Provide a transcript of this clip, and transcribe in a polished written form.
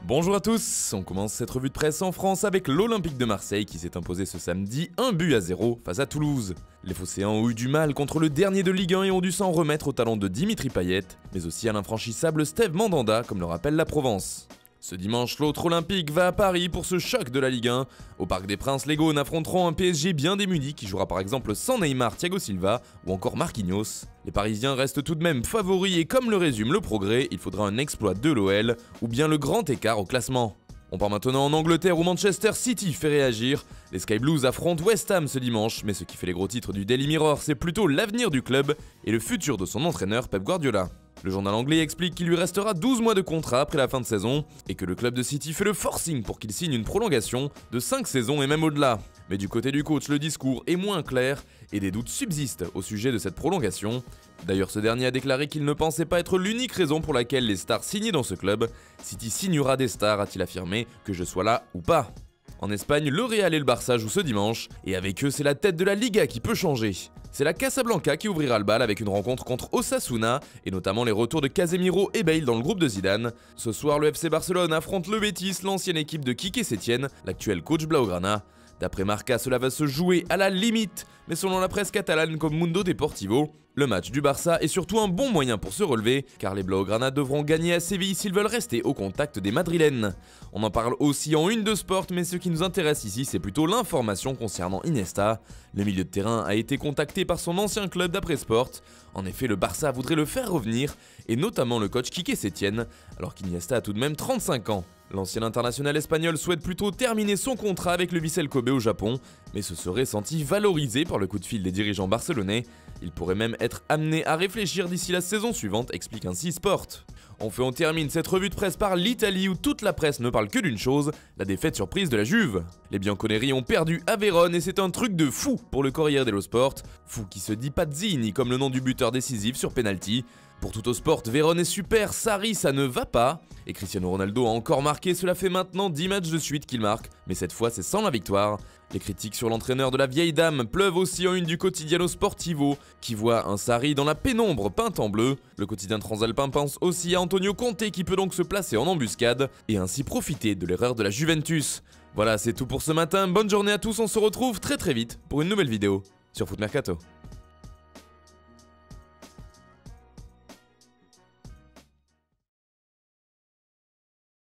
Bonjour à tous, on commence cette revue de presse en France avec l'Olympique de Marseille qui s'est imposé ce samedi 1-0 face à Toulouse. Les Phocéens ont eu du mal contre le dernier de Ligue 1 et ont dû s'en remettre au talent de Dimitri Payet, mais aussi à l'infranchissable Steve Mandanda comme le rappelle la Provence. Ce dimanche, l'autre Olympique va à Paris pour ce choc de la Ligue 1. Au Parc des Princes, les Gaunes affronteront un PSG bien démuni qui jouera par exemple sans Neymar, Thiago Silva ou encore Marquinhos. Les Parisiens restent tout de même favoris et comme le résume le Progrès, il faudra un exploit de l'OL ou bien le grand écart au classement. On part maintenant en Angleterre où Manchester City fait réagir. Les Sky Blues affrontent West Ham ce dimanche, mais ce qui fait les gros titres du Daily Mirror, c'est plutôt l'avenir du club et le futur de son entraîneur Pep Guardiola. Le journal anglais explique qu'il lui restera 12 mois de contrat après la fin de saison et que le club de City fait le forcing pour qu'il signe une prolongation de 5 saisons et même au-delà. Mais du côté du coach, le discours est moins clair et des doutes subsistent au sujet de cette prolongation. D'ailleurs, ce dernier a déclaré qu'il ne pensait pas être l'unique raison pour laquelle les stars signaient dans ce club. City signera des stars, a-t-il affirmé, que je sois là ou pas. En Espagne, le Real et le Barça jouent ce dimanche, et avec eux, c'est la tête de la Liga qui peut changer. C'est la Casablanca qui ouvrira le bal avec une rencontre contre Osasuna, et notamment les retours de Casemiro et Bale dans le groupe de Zidane. Ce soir, le FC Barcelone affronte le Betis, l'ancienne équipe de Quique Setién, l'actuel coach Blaugrana. D'après Marca, cela va se jouer à la limite, mais selon la presse catalane comme Mundo Deportivo, le match du Barça est surtout un bon moyen pour se relever, car les Blaugrana devront gagner à Séville s'ils veulent rester au contact des Madrilènes. On en parle aussi en une de Sport, mais ce qui nous intéresse ici, c'est plutôt l'information concernant Iniesta. Le milieu de terrain a été contacté par son ancien club d'après Sport. En effet, le Barça voudrait le faire revenir, et notamment le coach Quique Setién, alors qu'Iniesta a tout de même 35 ans. L'ancien international espagnol souhaite plutôt terminer son contrat avec le Vissel Kobe au Japon, mais se serait senti valorisé par le coup de fil des dirigeants barcelonais. Il pourrait même être amené à réfléchir d'ici la saison suivante, explique ainsi Sport. Enfin, on termine cette revue de presse par l'Italie où toute la presse ne parle que d'une chose, la défaite surprise de la Juve. Les Bianconeri ont perdu à Vérone et c'est un truc de fou pour le Corriere dello Sport, fou qui se dit Pazzini comme le nom du buteur décisif sur penalty. Pour Tuttosport, Vérone est super, Sarri ça ne va pas. Et Cristiano Ronaldo a encore marqué, cela fait maintenant 10 matchs de suite qu'il marque, mais cette fois c'est sans la victoire. Les critiques sur l'entraîneur de la vieille dame pleuvent aussi en une du Quotidiano Sportivo, qui voit un Sarri dans la pénombre peinte en bleu. Le quotidien transalpin pense aussi à Antonio Conte qui peut donc se placer en embuscade, et ainsi profiter de l'erreur de la Juventus. Voilà, c'est tout pour ce matin, bonne journée à tous, on se retrouve très vite pour une nouvelle vidéo sur Foot Mercato.